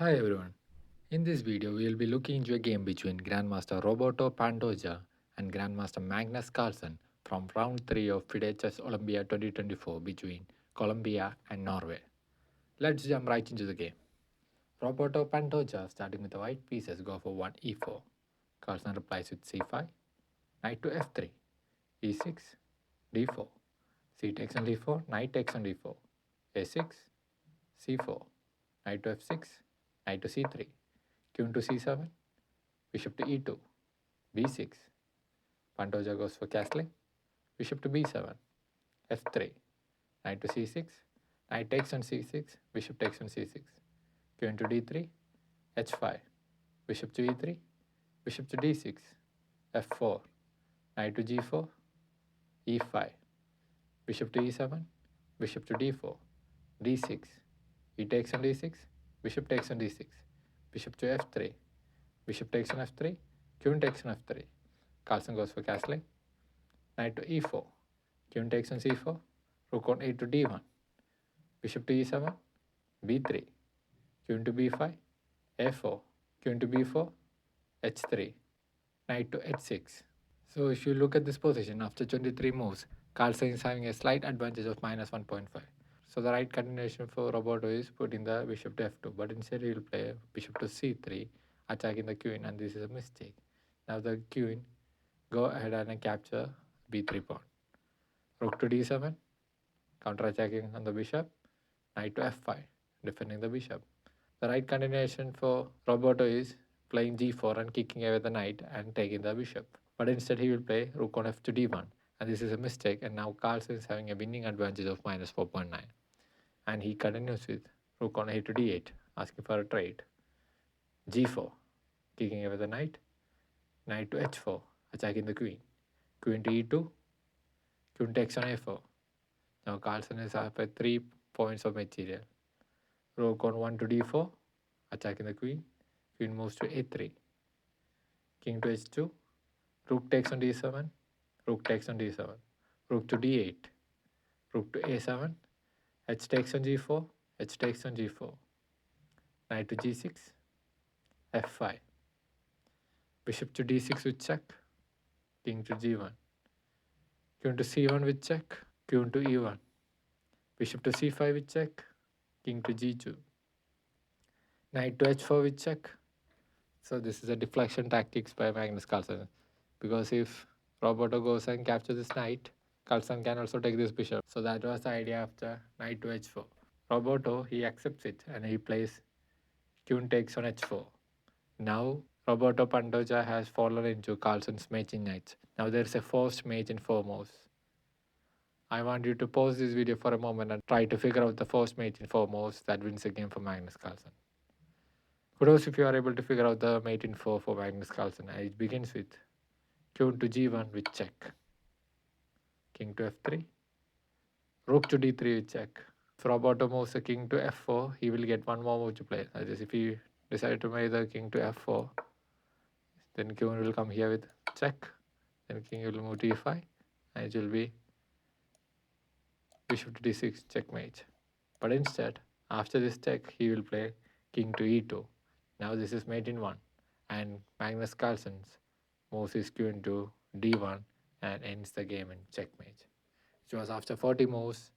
Hi everyone. In this video, we will be looking into a game between Grandmaster Roberto Pantoja and Grandmaster Magnus Carlsen from round 3 of FIDE Chess Olympia 2024 between Colombia and Norway. Let's jump right into the game. Roberto Pantoja, starting with the white pieces, go for 1 e4. Carlsen replies with c5, knight to f3, e6, d4, c takes on d4, knight takes on d4, a6, c4, knight to f6, knight to c3, queen to c7, bishop to e2, b6. Pantoja goes for castling, bishop to b7, f3, knight to c6, knight takes on c6, bishop takes on c6, queen to d3, h5, bishop to e3, bishop to d6, f4, knight to g4, e5, bishop to e7, bishop to d4, d6, e takes on d6, bishop takes on d6, bishop to f3, bishop takes on f3, queen takes on f3. Carlsen goes for castling, knight to e4, queen takes on c4, rook on a to d1, bishop to e7, b3, queen to b5, a4, queen to b4, h3, knight to h6. So if you look at this position, after 23 moves, Carlsen is having a slight advantage of minus 1.5. So the right continuation for Roberto is putting the bishop to f2, but instead he will play bishop to c3, attacking the queen, and this is a mistake. Now the queen go ahead and capture b3 pawn. Rook to d7, counter-attacking on the bishop, knight to f5, defending the bishop. The right continuation for Roberto is playing g4 and kicking away the knight and taking the bishop. But instead he will play rook on f to d1, and this is a mistake, and now Carlsen is having a winning advantage of minus 4.9. And he continues with rook on a to d8, asking for a trade. g4, kicking away the knight, knight to h4, attacking the queen, queen to e2, queen takes on a4. Now Carlsen is up at 3 points of material. Rook on 1 to d4, attacking the queen, queen moves to a3, king to h2, rook takes on d7, rook takes on d7, rook to d8, rook to a7, h takes on g4, h takes on g4, knight to g6, f5, bishop to d6 with check, king to g1, queen to c1 with check, queen to e1, bishop to c5 with check, king to g2, knight to h4 with check. So this is a deflection tactics by Magnus Carlsen, because if Roberto goes and captures this knight, Carlsen can also take this bishop. So that was the idea after knight to h4. Roberto, he accepts it and he plays queen takes on h4. Now Roberto Pantoja has fallen into Carlsen's mate in knights. Now there's a forced mate in 4 moves. I want you to pause this video for a moment and try to figure out the forced mate in 4 moves that wins the game for Magnus Carlsen. Kudos if you are able to figure out the mate in 4 for Magnus Carlsen. And it begins with queen to g1 with check, king to f3, rook to d3 with check. If Roberto moves the king to f4, he will get one more move to play. That is, if he decided to move the king to f4, then queen will come here with check, then king will move to e5, and it will be bishop to d6 checkmate. But instead, after this check, he will play king to e2. Now this is mate in 1, and Magnus Carlsen's moves his queen to d1 and ends the game in checkmate. It was after 40 moves,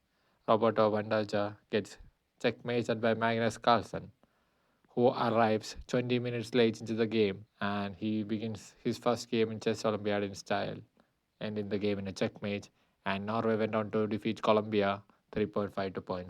Roberto Pantoja gets checkmated by Magnus Carlsen, who arrives 20 minutes late into the game, and he begins his first game in Chess Olympiad in style, ending the game in a checkmate, and Norway went on to defeat Colombia 3.5 to 0.5.